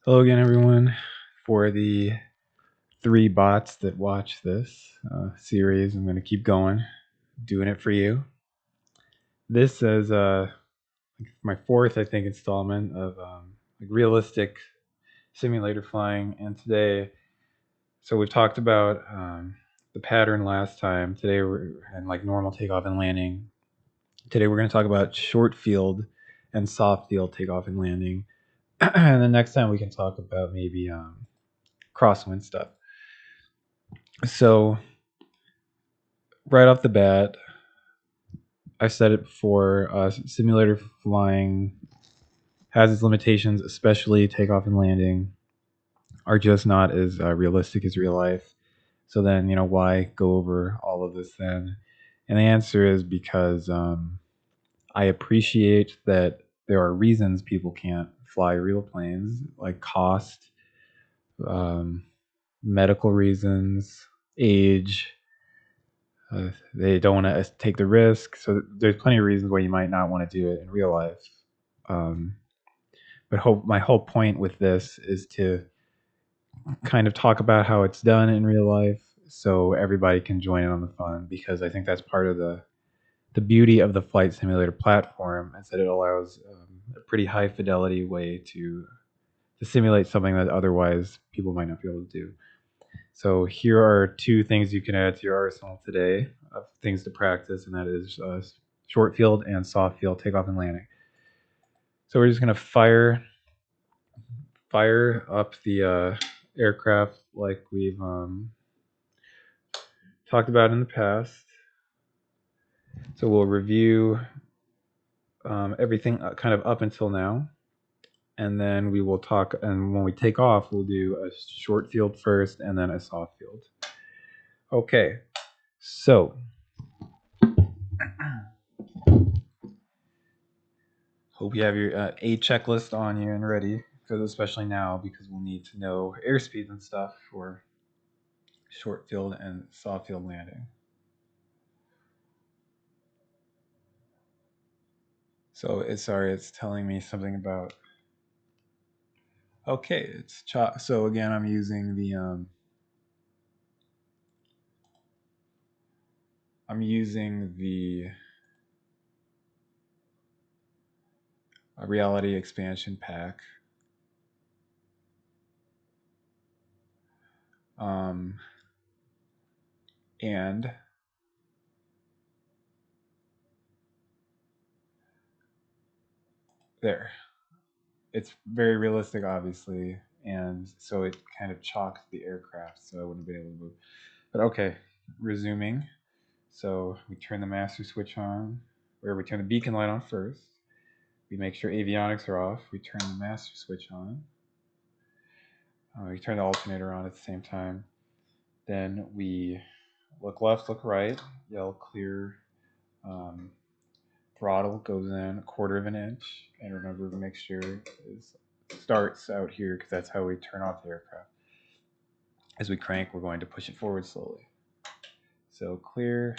Hello again, everyone. For the three bots that watch this series, I'm going to keep going, doing it for you. This is my fourth, I think, installment of realistic simulator flying. And today, so we've talked about the pattern last time. Today, we're in like normal takeoff and landing. Today, we're going to talk about short field and soft field takeoff and landing. And then next time, we can talk about maybe crosswind stuff. So right off the bat, I've said it before, simulator flying has its limitations, especially takeoff and landing are just not as realistic as real life. So then, why go over all of this then? And the answer is because I appreciate that there are reasons people can't fly real planes, like cost, um, medical reasons, age. They don't want to take the risk. So there's plenty of reasons why you might not want to do it in real life. Um, but my whole point with this is to kind of talk about how it's done in real life, so everybody can join in on the fun. Because I think that's part of the beauty of the flight simulator platform is that it allows a pretty high fidelity way to simulate something that otherwise people might not be able to do. So here are two things you can add to your arsenal today of things to practice, and that is short field and soft field takeoff and landing. So we're just going to fire up the aircraft like we've talked about in the past. So we'll review everything kind of up until now, and then we will talk. And when we take off, we'll do a short field first, and then a soft field. Okay, so hope you have your A checklist on you and ready, because especially now, because we'll need to know airspeed and stuff for short field and soft field landing. So it's telling me something about. Okay, it's so again I'm using the reality expansion pack. And there, it's very realistic, obviously, and so it kind of chalked the aircraft, so I wouldn't have been able to move. But okay, resuming. So we turn the master switch on, or we turn the beacon light on first. We make sure avionics are off. We turn the master switch on. We turn the alternator on at the same time. Then we look left, look right, yell clear. Throttle goes in 1/4 of an inch, and remember the mixture starts out here because that's how we turn off the aircraft. As we crank, we're going to push it forward slowly. So clear.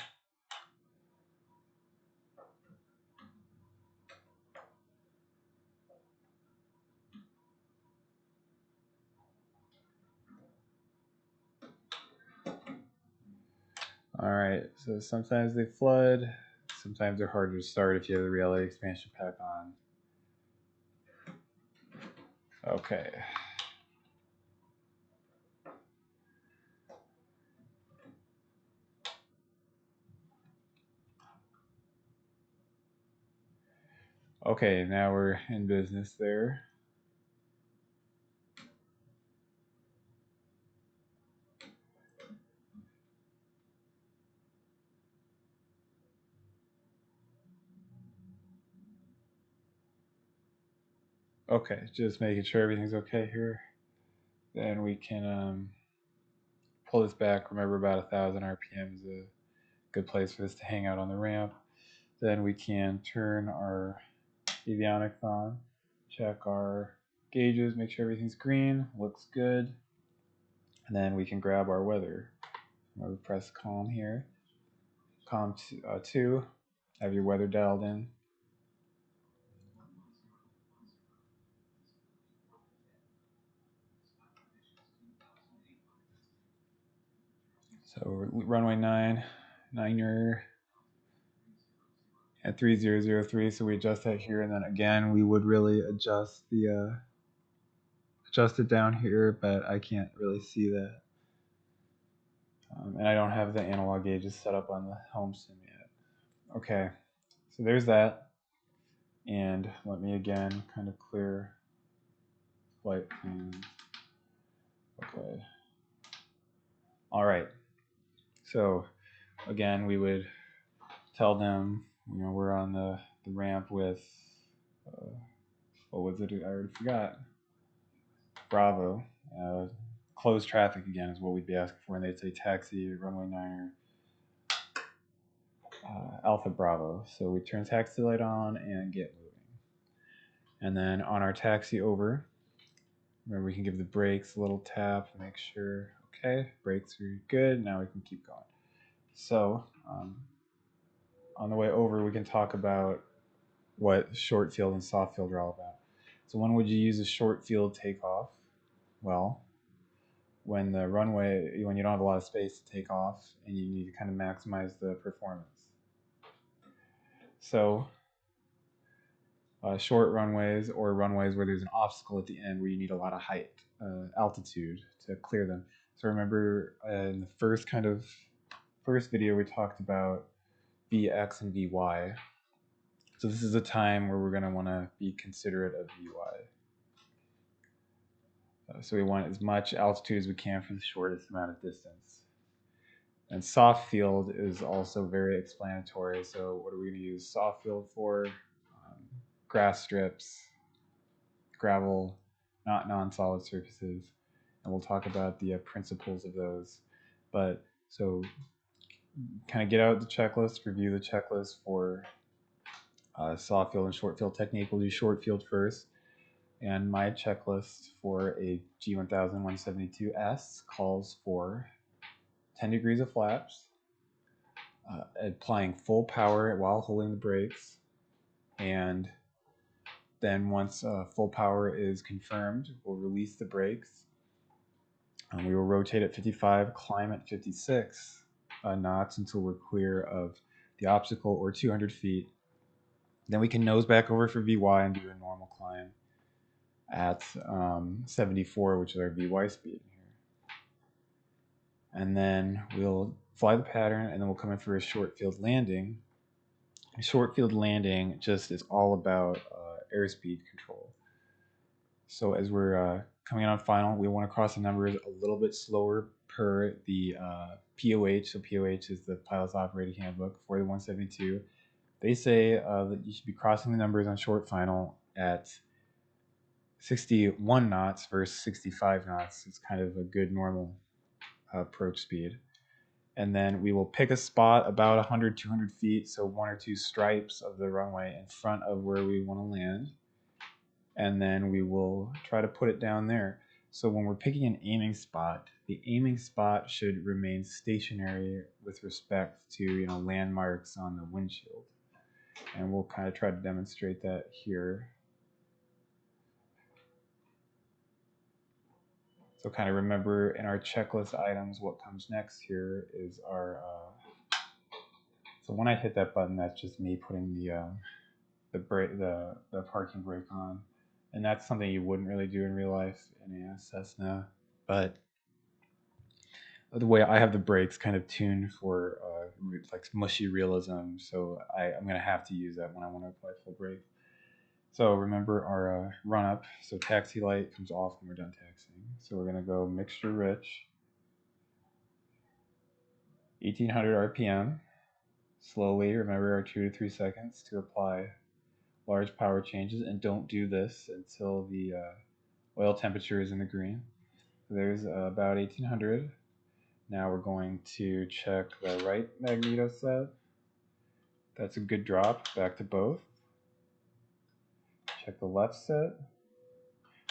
All right, so sometimes they flood, sometimes they're harder to start if you have the reality expansion pack on. Okay. Okay, now we're in business there. Okay, just making sure everything's okay here. Then we can pull this back. Remember, about 1,000 RPM is a good place for this to hang out on the ramp. Then we can turn our avionics on, check our gauges, make sure everything's green, looks good, and then we can grab our weather. I'm going to press calm here. Calm 2, have your weather dialed in. So runway 9er at 3003. So we adjust that here, and then again we would really adjust the adjust it down here, but I can't really see that. And I don't have the analog gauges set up on the home sim yet. Okay, so there's that. And let me again kind of clear flight plan. Okay. All right. So again, we would tell them, we're on the ramp with, what was it? I already forgot. Bravo. Closed traffic again is what we'd be asking for, and they'd say taxi runway 9er. Alpha Bravo. So we turn taxi light on and get moving. And then on our taxi over, remember we can give the brakes a little tap, make sure, okay, brakes are good, now we can keep going. So on the way over, we can talk about what short field and soft field are all about. So when would you use a short field takeoff? Well, when you don't have a lot of space to take off and you need to kind of maximize the performance. So short runways or runways where there's an obstacle at the end where you need a lot of height, altitude to clear them. So remember in the first video we talked about Vx and Vy. So this is a time where we're going to want to be considerate of Vy. So we want as much altitude as we can for the shortest amount of distance. And soft field is also very explanatory. So what are we going to use soft field for? Grass strips, gravel, not non-solid surfaces. And we'll talk about the principles of those. But so kind of get out the checklist, review the checklist for soft field and short field technique. We'll do short field first. And my checklist for a G1172S calls for 10 degrees of flaps, applying full power while holding the brakes, and then once full power is confirmed, we'll release the brakes. We will rotate at 55, climb at 56 knots until we're clear of the obstacle or 200 feet. Then we can nose back over for VY and do a normal climb at 74, which is our VY speed here. And then we'll fly the pattern, and then we'll come in for a short field landing. A short field landing just is all about airspeed control. So as we're coming in on final, we want to cross the numbers a little bit slower per the POH. So POH is the Pilot's Operating Handbook for the 172. They say that you should be crossing the numbers on short final at 61 knots versus 65 knots. It's kind of a good normal approach speed. And then we will pick a spot about 100, 200 feet, so one or two stripes of the runway in front of where we want to land. And then we will try to put it down there. So when we're picking an aiming spot, the aiming spot should remain stationary with respect to landmarks on the windshield. And we'll kind of try to demonstrate that here. So kind of remember in our checklist items, what comes next here is our, so when I hit that button, that's just me putting the parking brake on. And that's something you wouldn't really do in real life in a Cessna. But the way I have the brakes kind of tuned for like mushy realism, so I'm going to have to use that when I want to apply full brake. So remember our run up. So taxi light comes off when we're done taxiing. So we're going to go mixture rich, 1800 RPM. Slowly, remember our 2 to 3 seconds to apply large power changes, and don't do this until the oil temperature is in the green. There's about 1800. Now we're going to check the right magneto set. That's a good drop, back to both. Check the left set,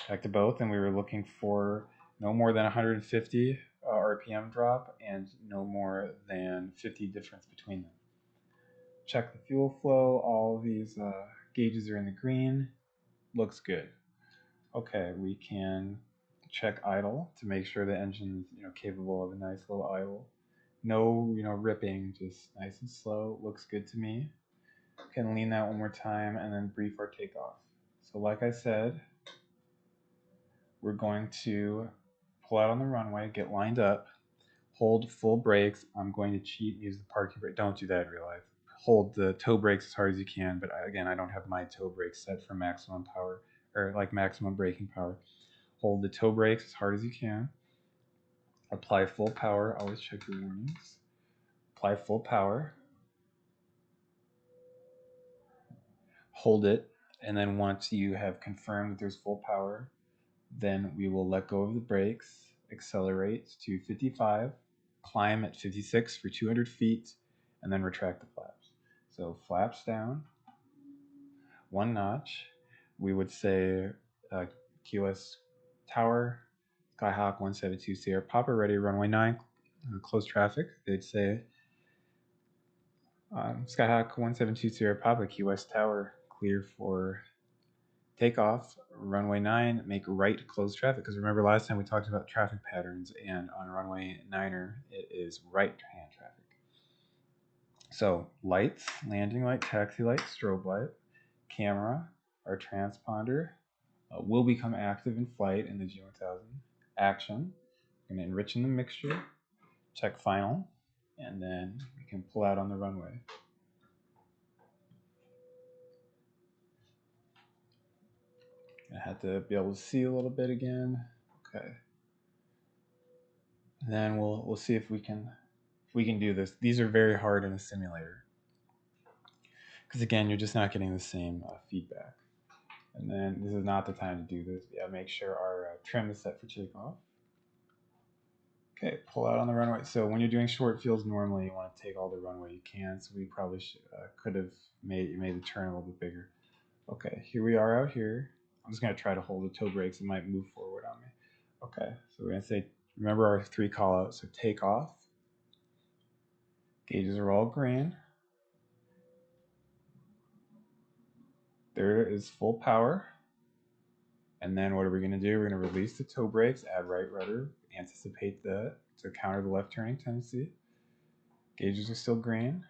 back to both, and we were looking for no more than 150 RPM drop and no more than 50 difference between them. Check the fuel flow, all of these gauges are in the green, looks good. Okay, we can check idle to make sure the engine's capable of a nice little idle. No, ripping, just nice and slow. Looks good to me. Can lean that one more time and then brief our takeoff. So like I said, we're going to pull out on the runway, get lined up, hold full brakes. I'm going to cheat and use the parking brake. Don't do that in real life. Hold the toe brakes as hard as you can, but again, I don't have my toe brakes set for maximum power or like maximum braking power. Hold the toe brakes as hard as you can. Apply full power. Always check your warnings. Apply full power. Hold it, and then once you have confirmed that there's full power, then we will let go of the brakes, accelerate to 55, climb at 56 for 200 feet, and then retract the flaps. So flaps down, one notch. We would say QS Tower, Skyhawk 172 Sierra Papa ready, runway 9, close traffic. They'd say Skyhawk 172 Sierra Papa, QS Tower, clear for takeoff, runway 9, make right, close traffic. Because remember last time we talked about traffic patterns, and on runway 9er, it is right hand traffic. So lights, landing light, taxi light, strobe light, camera, our transponder will become active in flight in the G1000. Action, we're going to enrich in the mixture, check final, and then we can pull out on the runway. I had to be able to see a little bit again. Okay. And then we'll see if we can do this. These are very hard in a simulator because again, you're just not getting the same feedback. And then this is not the time to do this. Yeah, make sure our trim is set for takeoff. Okay, pull out on the runway. So when you're doing short fields, normally you want to take all the runway you can. So we probably could have made the turn a little bit bigger. Okay, here we are out here. I'm just gonna try to hold the toe brakes. It might move forward on me. Okay, so we're gonna say, remember our 3 call outs. So take off. Gauges are all green. There is full power. And then what are we going to do? We're going to release the toe brakes, add right rudder, anticipate to counter the left turning tendency. Gauges are still green.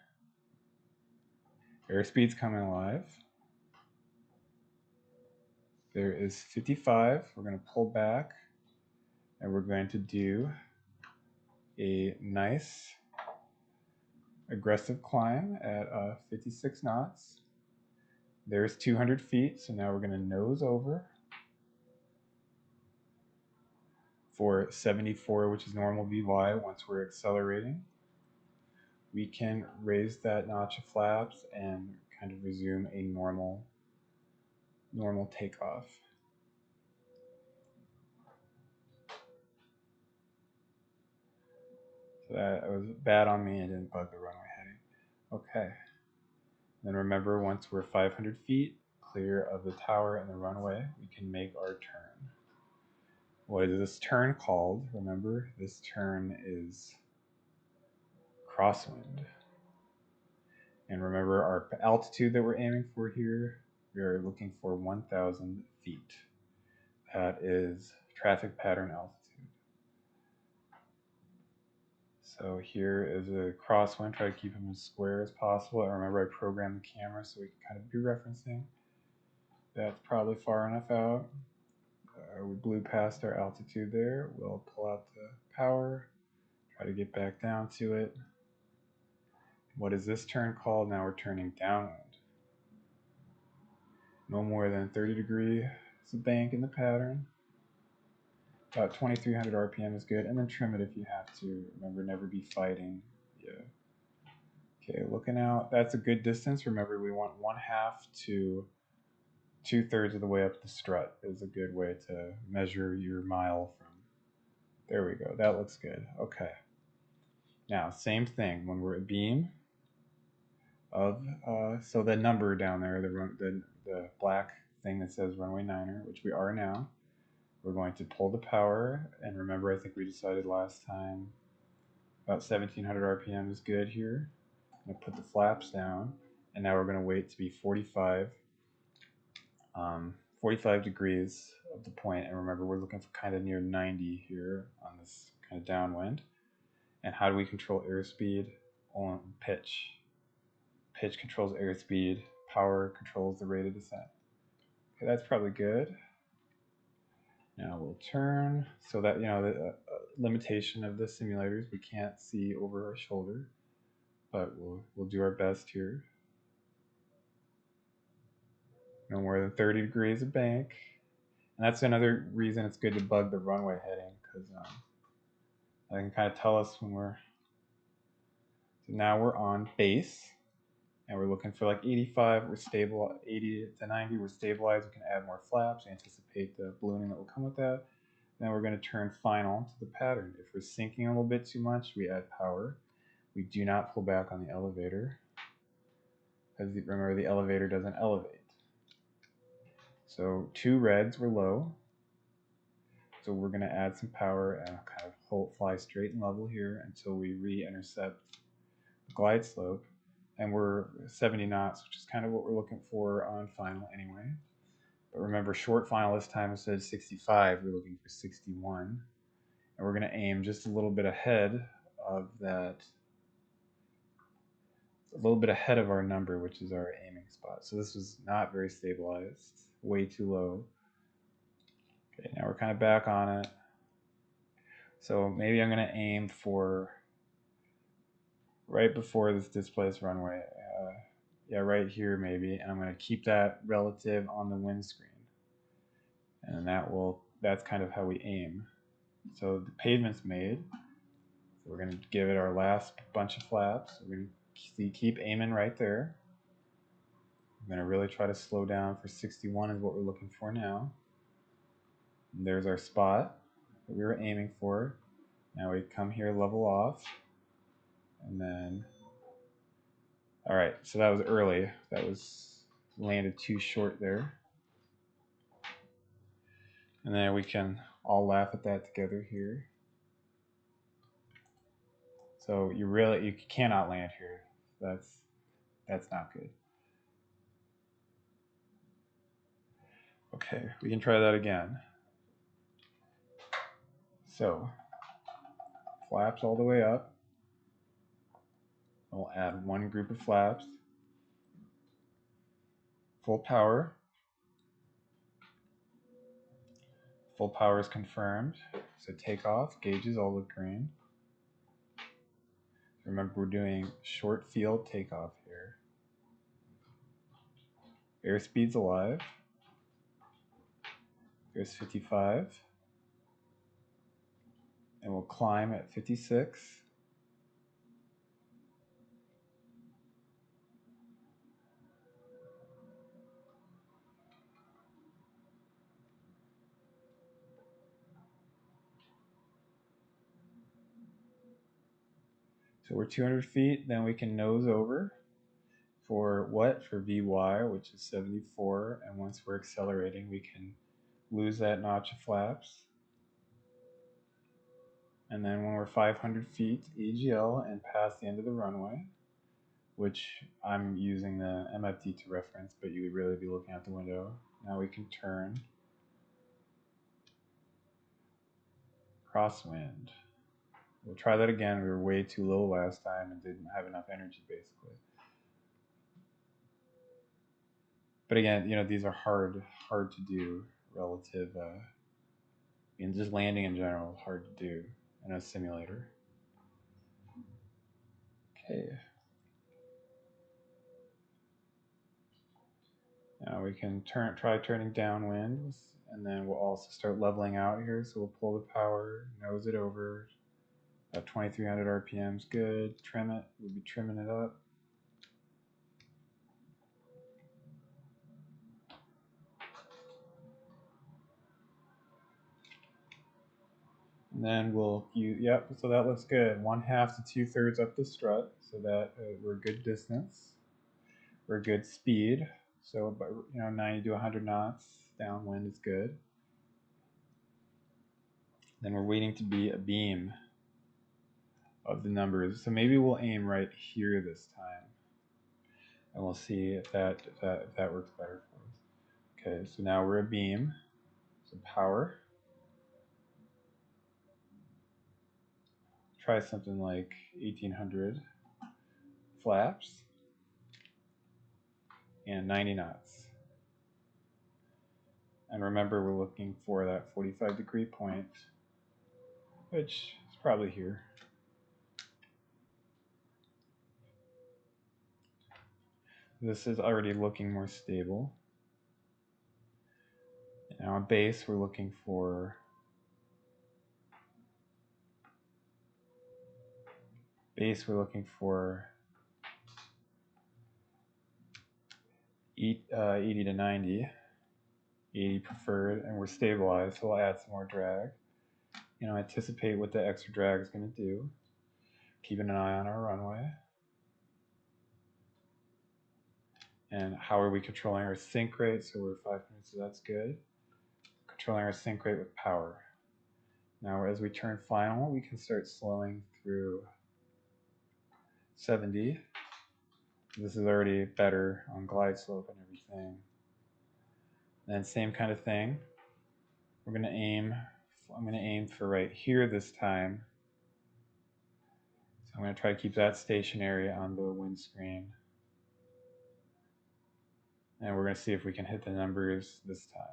Airspeed's coming alive. There is 55. We're going to pull back and we're going to do a nice aggressive climb at 56 knots. There's 200 feet, so now we're going to nose over for 74, which is normal VY. Once we're accelerating, we can raise that notch of flaps and kind of resume a normal takeoff. So that was bad on me. I didn't bug the runway heading. Okay. Then remember, once we're 500 feet clear of the tower and the runway, we can make our turn. What is this turn called? Remember, this turn is crosswind. And remember our altitude that we're aiming for here, we are looking for 1,000 feet. That is traffic pattern altitude. So here is a crosswind. Try to keep them as square as possible. And remember, I programmed the camera so we can kind of be referencing. That's probably far enough out. We blew past our altitude there. We'll pull out the power, try to get back down to it. What is this turn called? Now we're turning downwind. No more than 30 degrees. It's a bank in the pattern. About 2,300 RPM is good, and then trim it if you have to. Remember, never be fighting. Yeah. Okay, looking out. That's a good distance. Remember, we want 1/2 to 2/3 of the way up the strut is a good way to measure your mile from. There we go. That looks good. Okay. Now, same thing. When we're Abeam of, so the number down there, the black thing that says runway 9er, which we are now, we're going to pull the power. And remember, I think we decided last time about 1,700 RPM is good here. I'm going to put the flaps down, and now we're going to wait to be 45 degrees of the point. And remember, we're looking for kind of near 90 here on this kind of downwind. And how do we control airspeed? On pitch. Pitch controls airspeed. Power controls the rate of descent. Okay, that's probably good. Now we'll turn so that, the limitation of the simulators, we can't see over our shoulder, but we'll do our best here. No more than 30 degrees of bank. And that's another reason it's good to bug the runway heading, because that can kind of tell us when we're. So now we're on base, and we're looking for like 85. We're stable. 80 to 90. We're stabilized. We can add more flaps. Anticipate the ballooning that will come with that. Then we're going to turn final to the pattern. If we're sinking a little bit too much, we add power. We do not pull back on the elevator, because remember, the elevator doesn't elevate. So 2 reds were low. So we're going to add some power and kind of fly straight and level here until we re-intercept the glide slope. And we're 70 knots, which is kind of what we're looking for on final anyway. But remember, short final this time instead of 65, we're looking for 61. And we're going to aim just a little bit ahead of that, a little bit ahead of our number, which is our aiming spot. So this was not very stabilized, way too low. Okay, now we're kind of back on it. So maybe I'm going to aim for right before this displaced runway. Yeah, right here maybe. And I'm going to keep that relative on the windscreen. And that's kind of how we aim. So the pavement's made. So we're going to give it our last bunch of flaps. We're going to keep aiming right there. I'm going to really try to slow down for 61 is what we're looking for now. And there's our spot that we were aiming for. Now we come here, level off, and then, all right, so that was early. That was landed too short there. And then we can all laugh at that together here. So you cannot land here. That's not good. Okay, we can try that again. So flaps all the way up. We'll add 1 group of flaps. Full power. Full power is confirmed. So takeoff, gauges all look green. Remember, we're doing short field takeoff here. Airspeed's alive. There's 55. And we'll climb at 56. So we're 200 feet, then we can nose over for what? For VY, which is 74, and once we're accelerating, we can lose that notch of flaps. And then when we're 500 feet, AGL and past the end of the runway, which I'm using the MFD to reference, but you would really be looking out the window. Now we can turn crosswind. We'll try that again. We were way too low last time and didn't have enough energy, basically. But again, these are hard to do relative, and just landing in general is hard to do in a simulator. Okay. Now we can try turning downwind, and then we'll also start leveling out here. So we'll pull the power, nose it over. About 2300 RPM is good. Trim it. We'll be trimming it up. And then yep, so that looks good. 1/2 to 2/3 up the strut, so that we're good distance. We're good speed. So about 90 to 100 knots downwind is good. Then we're waiting to be Abeam of the numbers. So maybe we'll aim right here this time, and we'll see if that works better for us. Okay, so now we're Abeam. So power. try something like 1800 flaps and 90 knots. And remember, we're looking for that 45-degree point, which is probably here. This is already looking more stable. Now on base, we're looking for base. We're looking for 80 to 90, 80 preferred, and we're stabilized, so we'll add some more drag. Anticipate what the extra drag is going to do. Keeping an eye on our runway. And how are we controlling our sync rate? So we're 5 minutes, so that's good. Controlling our sync rate with power. Now as we turn final, we can start slowing through 70. This is already better on glide slope and everything. Then same kind of thing. I'm going to aim for right here this time. So I'm going to try to keep that stationary on the windscreen. And we're going to see if we can hit the numbers this time.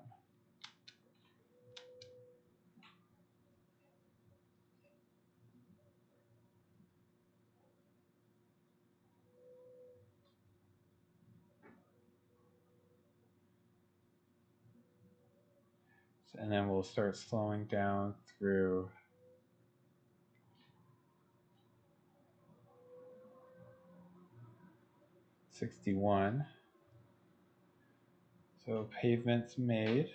And then we'll start slowing down through 61. So pavement's made.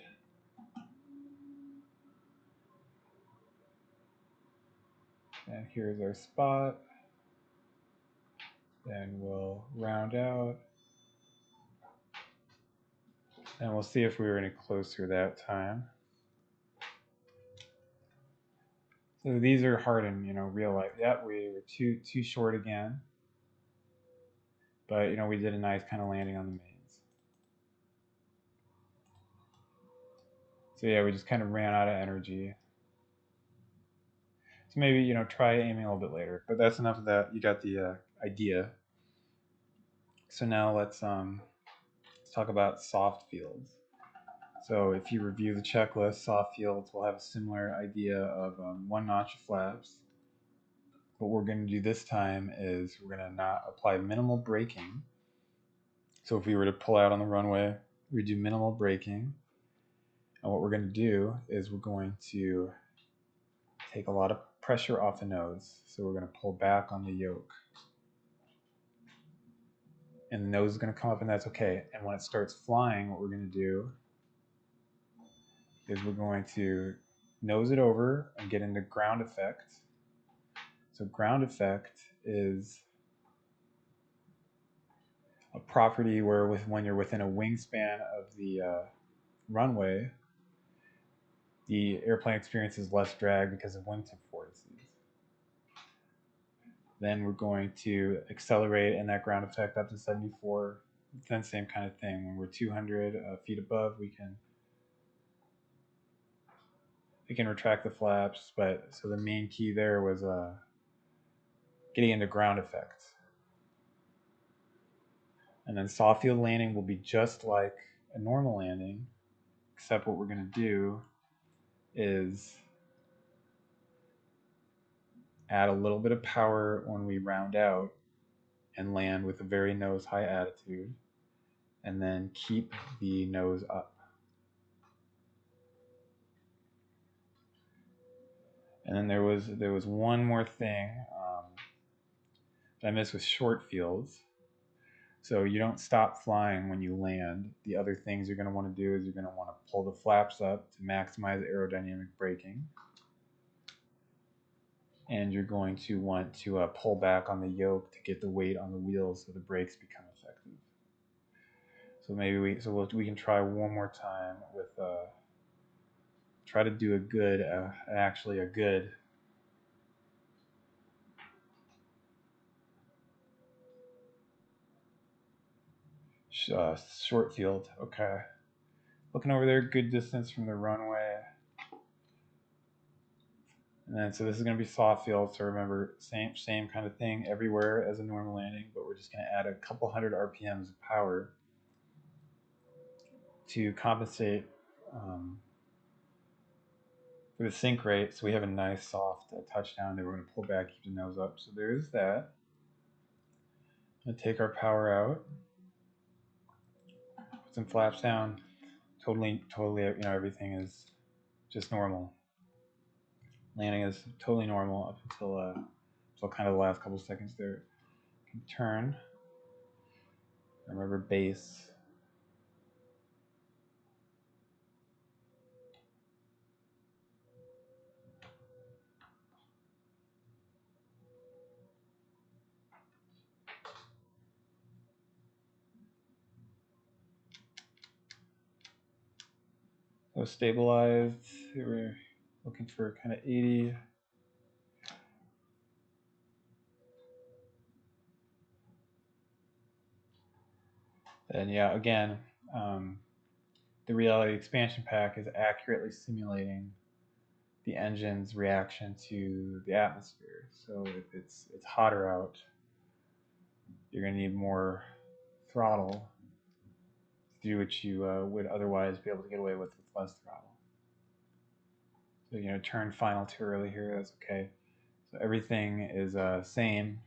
And here's our spot. Then we'll round out. And we'll see if we were any closer that time. So these are hard in real life. Yep, we were too short again. But we did a nice kind of landing on the mains. So yeah, we just kind of ran out of energy. So maybe try aiming a little bit later. But that's enough of that. You got the idea. So now let's talk about soft fields. So if you review the checklist, soft fields will have a similar idea of one notch of flaps. What we're going to do this time is we're going to not apply minimal braking. So if we were to pull out on the runway, we do minimal braking. And what we're going to do is we're going to take a lot of pressure off the nose. So we're going to pull back on the yoke. And the nose is going to come up, and that's okay. And when it starts flying, what we're going to do is we're going to nose it over and get into ground effect. So ground effect is a property where when you're within a wingspan of the runway, the airplane experiences less drag because of wingtip forces. Then we're going to accelerate in that ground effect up to 74. Then same kind of thing. When we're 200 feet above, we can retract the flaps. But so the main key there was getting into ground effect. And then soft field landing will be just like a normal landing, except what we're going to do is add a little bit of power when we round out and land with a very nose high attitude, and then keep the nose up. And then there was one more thing that I missed with short fields. So you don't stop flying when you land. The other things you're going to want to do is you're going to want to pull the flaps up to maximize aerodynamic braking. And you're going to want to pull back on the yoke to get the weight on the wheels so the brakes become effective. So maybe we can try one more time with try to do a good short field. Okay, looking over there, good distance from the runway. And And then, so this is going to be soft field. So remember, same kind of thing everywhere as a normal landing, but we're just going to add a couple hundred RPMs of power to compensate for the sink rate. So we have a nice soft touchdown. Then we're going to pull back, keep the nose up. So there's that. I'm going to take our power out, put some flaps down. Totally, you know, everything is just normal. Landing is totally normal up until kind of the last couple seconds there. Can turn. Remember base. So stabilized. We're looking for kind of 80. And yeah, again, the reality expansion pack is accurately simulating the engine's reaction to the atmosphere. So if it's hotter out, you're going to need more throttle to do what you would otherwise be able to get away with less throttle. So you know, turn final too early here. That's okay. So everything is same,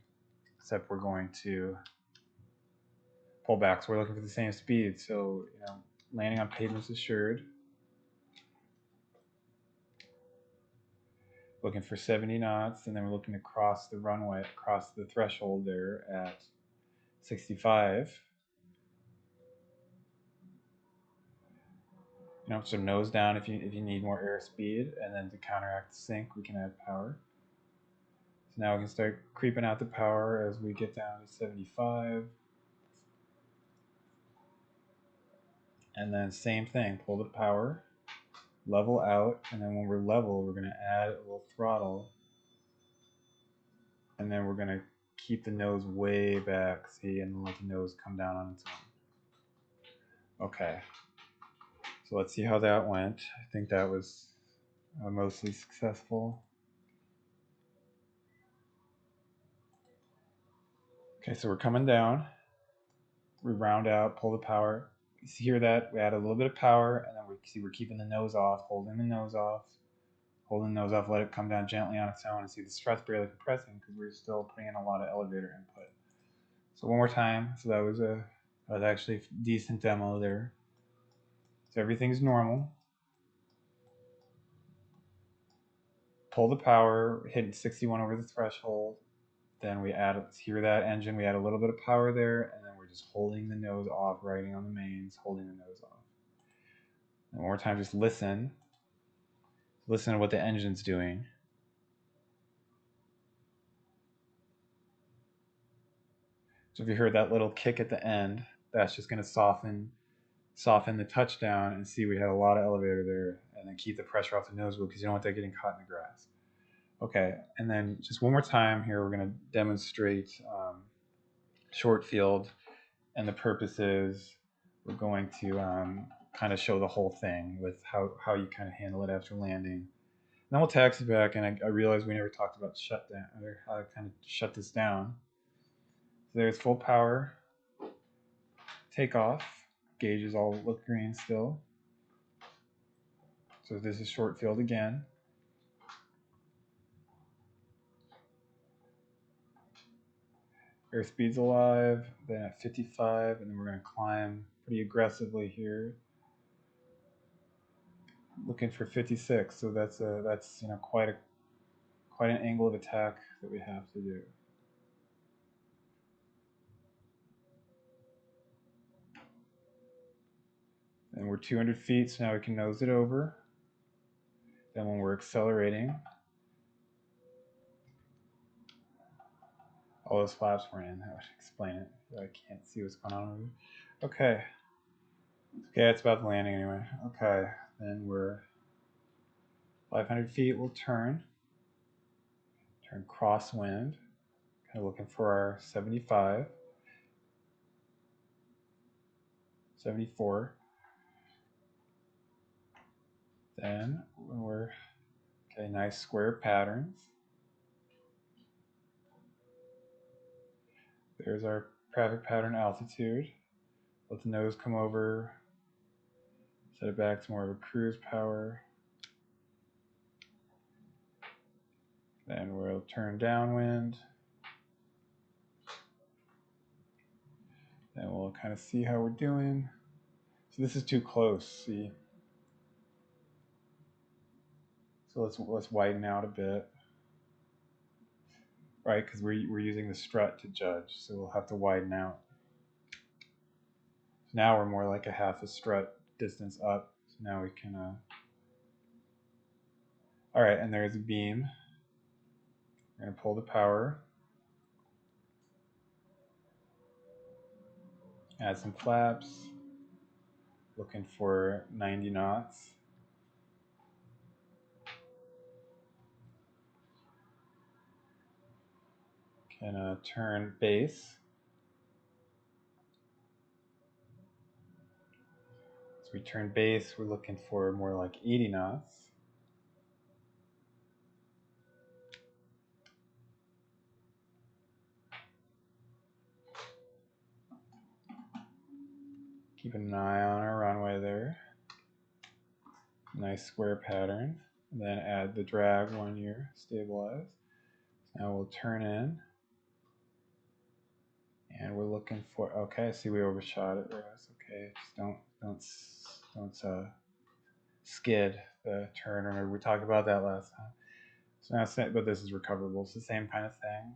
except we're going to pull back. So we're looking for the same speed. So you know, landing on pavement's assured. Looking for 70 knots, and then we're looking to cross the runway, cross the threshold there at 65. You know, so nose down if you need more airspeed, and then to counteract the sink, we can add power. So now we can start creeping out the power as we get down to 75. And then same thing, pull the power, level out, and then when we're level, we're going to add a little throttle, and then we're going to keep the nose way back, see, and let the nose come down on its own. Okay, so let's see how that went. I think that was mostly successful. Okay, so we're coming down. We round out, pull the power. You see here that we add a little bit of power, and then we see we're keeping the nose off, holding the nose off, let it come down gently on its own, and see the strut's barely compressing because we're still putting in a lot of elevator input. So one more time. So that was actually a decent demo there. So everything's normal. Pull the power, hitting 61 over the threshold. Then we add, hear that engine, we add a little bit of power there, and then we're just holding the nose off, riding on the mains, holding the nose off. And one more time, just listen. Listen to what the engine's doing. So if you heard that little kick at the end, that's just going to soften the touchdown, and see we had a lot of elevator there, and then keep the pressure off the nose wheel because you don't want that getting caught in the grass. Okay, and then just one more time here, we're going to demonstrate short field, and the purpose is we're going to kind of show the whole thing with how you kind of handle it after landing. And then we'll taxi back, and I realized we never talked about shutdown, or how to kind of shut this down. So there's full power, takeoff, gauges all look green still. So this is short field again. Airspeed's alive, then at 55, and then we're going to climb pretty aggressively here. Looking for 56, so that's you know, quite an angle of attack that we have to do. And we're 200 feet, so now we can nose it over. Then when we're accelerating, all those flaps were in. I would explain it. I can't see what's going on over here. Okay. Okay, it's about the landing anyway. Okay, then we're 500 feet. We'll turn crosswind. Kind of looking for our 75, 74. Then when we're Okay, nice square patterns. There's our traffic pattern altitude. Let the nose come over. Set it back to more of a cruise power. Then we'll turn downwind. Then we'll kind of see how we're doing. So this is too close, see? So let's widen out a bit, right? Because we're using the strut to judge, so we'll have to widen out. So now we're more like a half a strut distance up. So now we can. All right, and there's a beam. We're gonna pull the power. Add some flaps. Looking for 90 knots. Can turn base. So we turn base, we're looking for more like 80 knots. Keeping an eye on our runway there. Nice square pattern. And then add the drag when you're stabilized. So now we'll turn in. And we're looking for, okay, see we overshot it there. That's okay. Just don't skid the turn. Remember we talked about that last time. So now, but this is recoverable. It's the same kind of thing.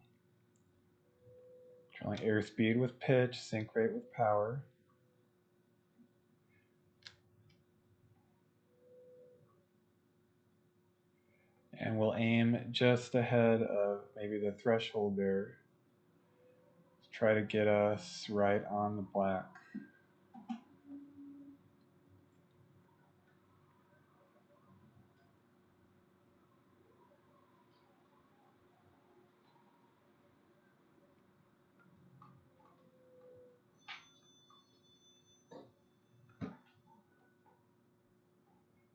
Controlling airspeed with pitch, sync rate with power. And we'll aim just ahead of maybe the threshold there. Try to get us right on the black.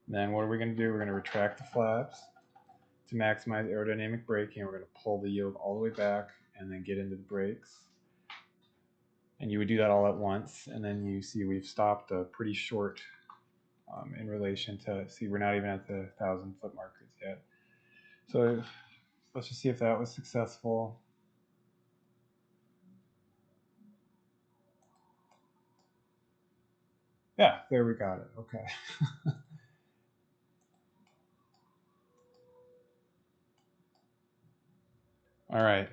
Then what are we going to do? We're going to retract the flaps to maximize aerodynamic braking. We're going to pull the yoke all the way back and then get into the brakes. And you would do that all at once. And then you see we've stopped pretty short in relation to, see, we're not even at the 1,000-foot markers yet. So let's just see if that was successful. Yeah, there we got it. Okay. All right.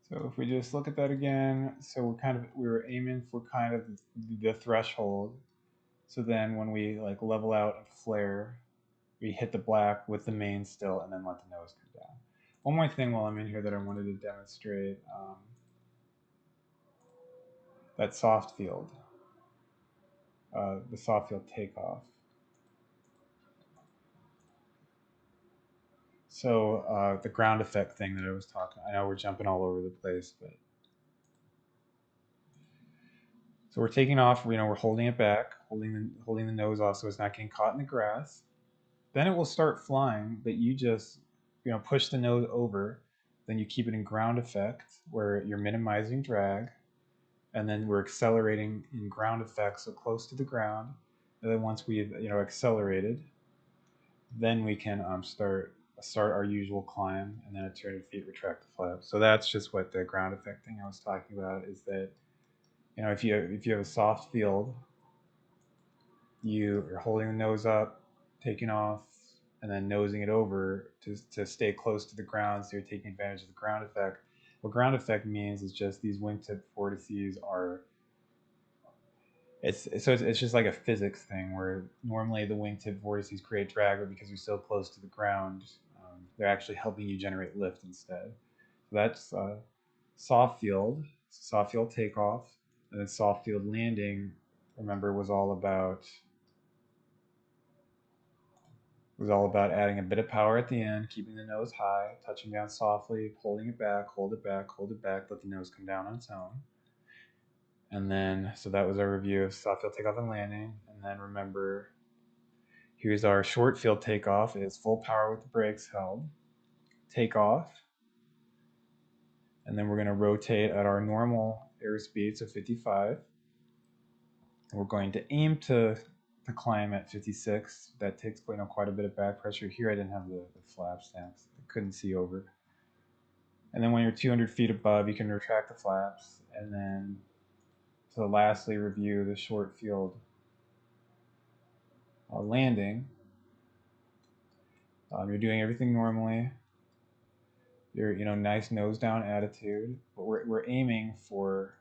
So if we just look at that again, so we were aiming for kind of the threshold. So then when we like level out and flare, we hit the black with the main still and then let the nose come down. One more thing while I'm in here that I wanted to demonstrate, that soft field, the soft field takeoff. So the ground effect thing that I was talking, I know we're jumping all over the place, but so we're taking off, we're holding it back, holding the nose off so it's not getting caught in the grass. Then it will start flying, but you just push the nose over, then you keep it in ground effect where you're minimizing drag, and then we're accelerating in ground effect so close to the ground. And then once we've accelerated, then we can start our usual climb, and then at 200 feet retract the flap. So that's just what the ground effect thing I was talking about is that if you have a soft field, you're holding the nose up, taking off, and then nosing it over to stay close to the ground, so you're taking advantage of the ground effect. What ground effect means is just these wingtip vortices are it's just like a physics thing where normally the wingtip vortices create drag, but because you're so close to the ground, they're actually helping you generate lift instead. So that's soft field takeoff, and then soft field landing. Remember, was all about adding a bit of power at the end, keeping the nose high, touching down softly, holding it back, hold it back, hold it back, let the nose come down on its own. And then, so that was our review of soft field takeoff and landing. And then remember, Here's our short field takeoff. It is full power with the brakes held. Take off. And then we're going to rotate at our normal airspeed, so 55. We're going to aim to climb at 56. That takes quite a bit of back pressure. Here I didn't have the flap stamps. I couldn't see over. And then when you're 200 feet above, you can retract the flaps. And then to lastly review the short field landing. You're doing everything normally. You're nice nose down attitude, but we're aiming for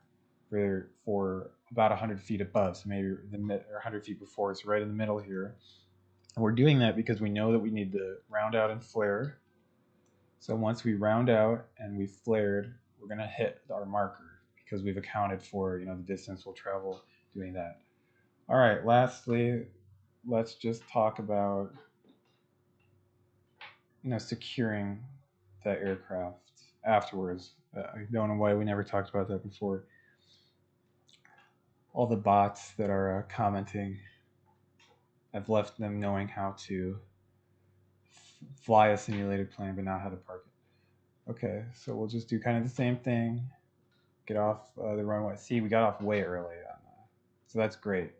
about 100 feet above, so maybe or 100 feet before, so right in the middle here. And we're doing that because we know that we need to round out and flare. So once we round out and we've flared, we're going to hit our marker because we've accounted for the distance we'll travel doing that. All right, lastly, let's just talk about securing that aircraft afterwards. I don't know why we never talked about that before. All the bots that are commenting, I've left them knowing how to fly a simulated plane, but not how to park it. Okay, so we'll just do kind of the same thing. Get off the runway. See, we got off way early on that, so that's great.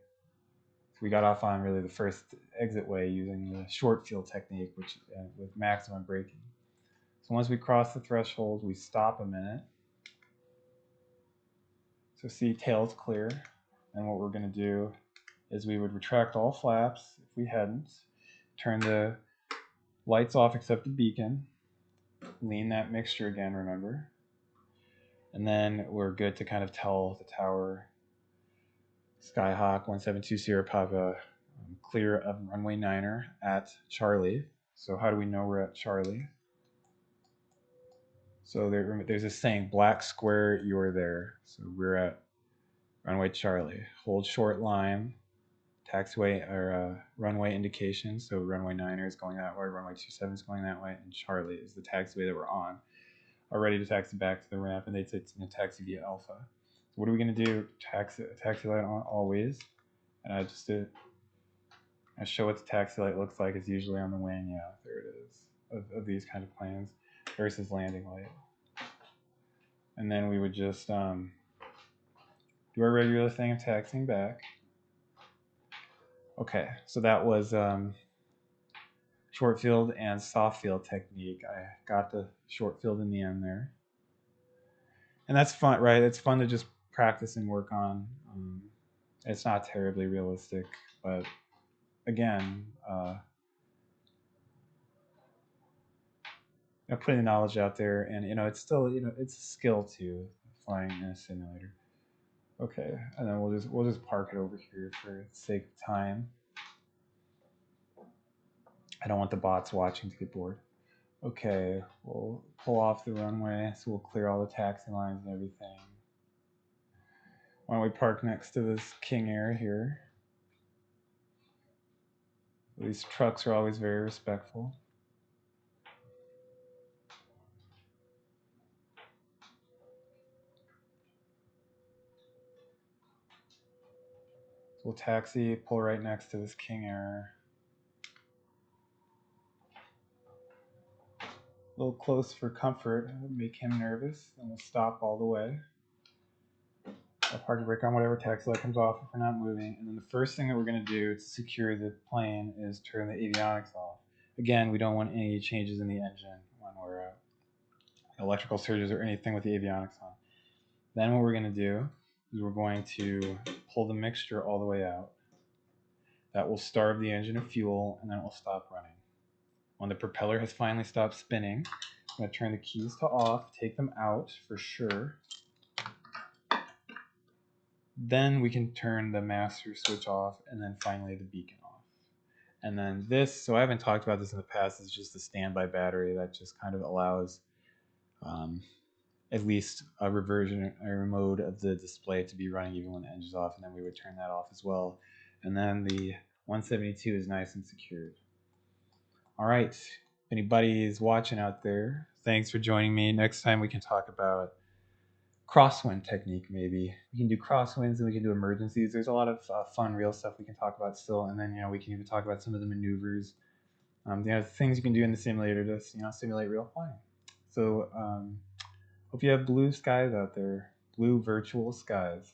So we got off on really the first exit way using the short field technique, which with maximum braking. So once we cross the threshold, we stop a minute. So see, tail's clear. And what we're going to do is we would retract all flaps if we hadn't. Turn the lights off except the beacon. Lean that mixture again, remember. And then we're good to kind of tell the tower, Skyhawk 1720 Sierra Papa, clear of runway 9er at Charlie. So how do we know we're at Charlie? So there's a saying, black square, you're there. So we're at runway Charlie. Hold short line, taxiway or runway indication. So runway 9er is going that way, runway 27 is going that way, and Charlie is the taxiway that we're on. Are ready to taxi back to the ramp, and they'd say it's going to taxi via Alpha. So what are we going to do? Taxi light on always. And I just did. I show what the taxi light looks like. It's usually on the wing. Yeah, there it is. Of these kind of planes versus landing light. And then we would just do our regular thing of taxiing back. Okay, so that was short field and soft field technique. I got the short field in the end there. And that's fun, right? It's fun to just practice and work on. It's not terribly realistic, but again, putting the knowledge out there, and it's still it's a skill too, flying in a simulator. Okay, and then we'll just park it over here for the sake of time. I don't want the bots watching to get bored. Okay, we'll pull off the runway, so we'll clear all the taxi lines and everything. Why don't we park next to this King Air here? These trucks are always very respectful. So we'll taxi, pull right next to this King Air. A little close for comfort, make him nervous, and we'll stop all the way. I'll park the brake on whatever taxi light comes off if we're not moving. And then the first thing that we're going to do to secure the plane is turn the avionics off. Again, we don't want any changes in the engine when we're electrical surges or anything with the avionics on. Then what we're going to do is we're going to pull the mixture all the way out. That will starve the engine of fuel, and then it will stop running. When the propeller has finally stopped spinning, I'm going to turn the keys to off, take them out for sure. Then we can turn the master switch off, and then finally the beacon off. And then this, so I haven't talked about this in the past, is just a standby battery that just kind of allows at least a reversion or mode of the display to be running even when the engine's off, and then we would turn that off as well. And then the 172 is nice and secured. All right, if anybody is watching out there, thanks for joining me. Next time we can talk about crosswind technique. Maybe we can do crosswinds and we can do emergencies. There's a lot of fun real stuff we can talk about still, and then we can even talk about some of the maneuvers, things you can do in the simulator to simulate real flying. So hope you have blue skies out there, blue virtual skies.